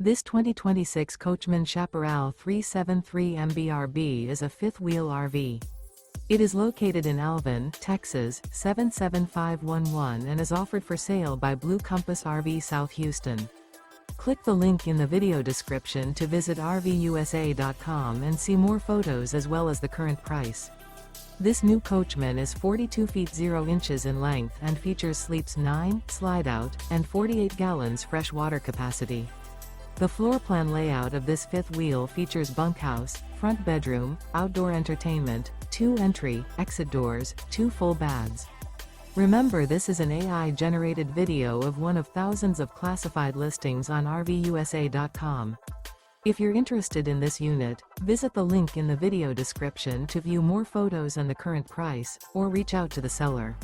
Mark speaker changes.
Speaker 1: This 2026 Coachmen Chaparral 373 MBRB is a fifth-wheel RV. It is located in Alvin, Texas, 77511 and is offered for sale by Blue Compass RV South Houston. Click the link in the video description to visit RVUSA.com and see more photos as well as the current price. This new Coachmen is 42 feet 0 inches in length and features sleeps 9, slide-out, and 48 gallons fresh water capacity. The floor plan layout of this fifth wheel features bunkhouse, front bedroom, outdoor entertainment, 2 entry, exit doors, 2 full baths. Remember, this is an AI-generated video of one of thousands of classified listings on RVUSA.com. If you're interested in this unit, visit the link in the video description to view more photos and the current price, or reach out to the seller.